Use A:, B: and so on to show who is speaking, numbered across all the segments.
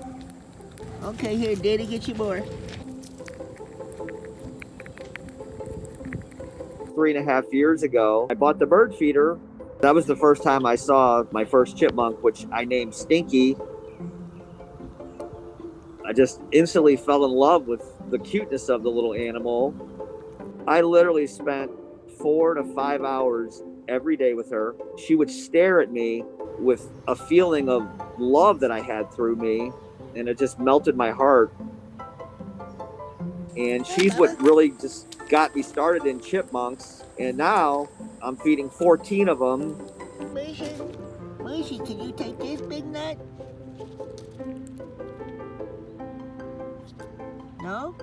A: Okay, here, Daddy, get you more.
B: 3.5 years ago, I bought the bird feeder. That was the first time I saw my first chipmunk, which I named Stinky. I just instantly fell in love with the cuteness of the little animal. I literally spent 4 to 5 hours every day with her. She would stare at me with a feeling of love that I had through me, and it just melted my heart. And she's what really just got me started in chipmunks. And now I'm feeding 14 of them.
A: Mushy, can you take this big nut? No?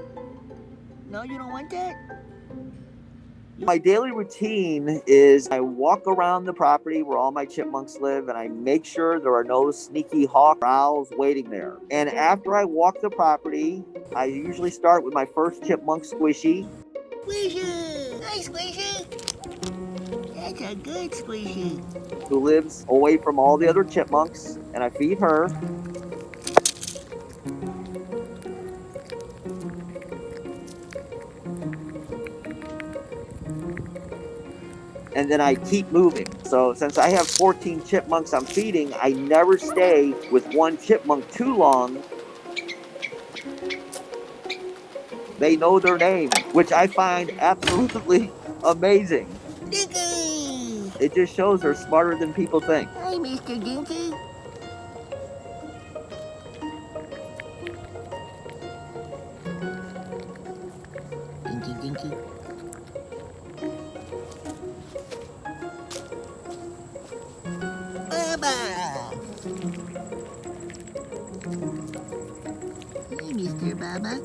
A: No, you don't want that?
B: My daily routine is I walk around the property where all my chipmunks live, and I make sure there are no sneaky hawk or owls waiting there. And after I walk the property, I usually start with my first chipmunk, Squishy.
A: Squishy! Hi, Squishy! That's a good Squishy.
B: Who lives away from all the other chipmunks, and I feed her. And then I keep moving. So since I have 14 chipmunks I'm feeding, I never stay with one chipmunk too long. They know their name, which I find absolutely amazing.
A: Dinky!
B: It just shows they're smarter than people think.
A: Hi, Mr. Dinky. Dinky, Dinky. Baba! Hey, Mr. Baba.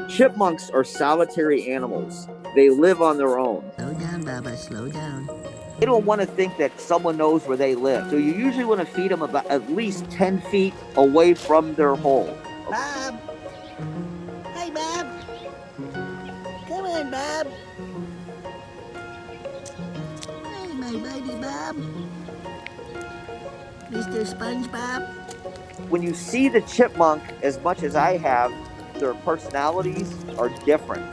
B: Chipmunks are solitary animals. They live on their own.
A: Slow down, Baba, slow down.
B: They don't want to think that someone knows where they live. So you usually want to feed them about at least 10 feet away from their hole.
A: Bob! Hi, Bob! Come on, Bob! Hi, my buddy, Bob! Mr. SpongeBob?
B: When you see the chipmunk as much as I have, their personalities are different.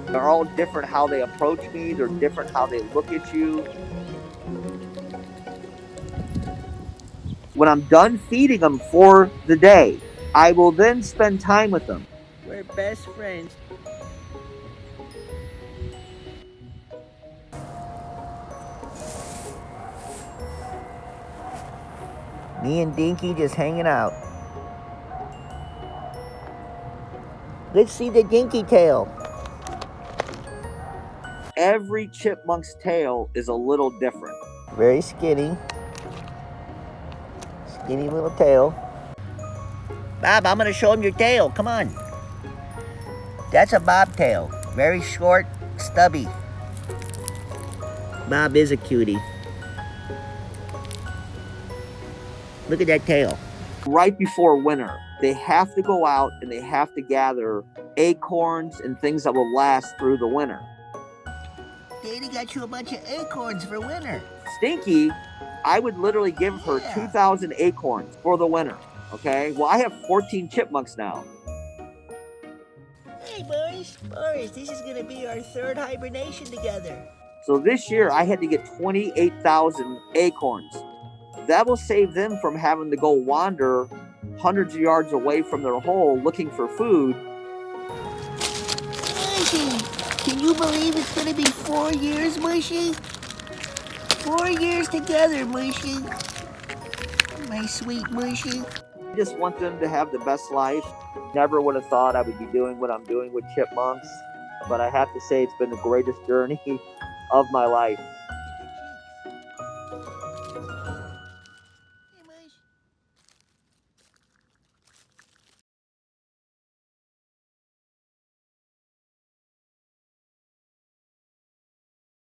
B: They're all different how they approach me. They're different how they look at you. When I'm done feeding them for the day, I will then spend time with them.
A: We're best friends. Me and Dinky just hanging out. Let's see the Dinky tail.
B: Every chipmunk's tail is a little different.
A: Very skinny. Skinny little tail. Bob, I'm gonna show him your tail. Come on. That's a bobtail. Very short, stubby. Bob is a cutie. Look at that tail.
B: Right before winter, they have to go out and they have to gather acorns and things that will last through the winter.
A: Daddy got you a bunch of acorns for winter.
B: Stinky, I would literally give her 2,000 acorns for the winter. Okay? Well, I have 14 chipmunks now.
A: Hey, boys. Boris, this is gonna be our third hibernation together.
B: So this year, I had to get 28,000 acorns. That will save them from having to go wander hundreds of yards away from their hole looking for food.
A: Mushy, can you believe it's gonna be 4 years, Mushy? 4 years together, Mushy. My sweet Mushy.
B: I just want them to have the best life. Never would have thought I would be doing what I'm doing with chipmunks, but I have to say it's been the greatest journey of my life.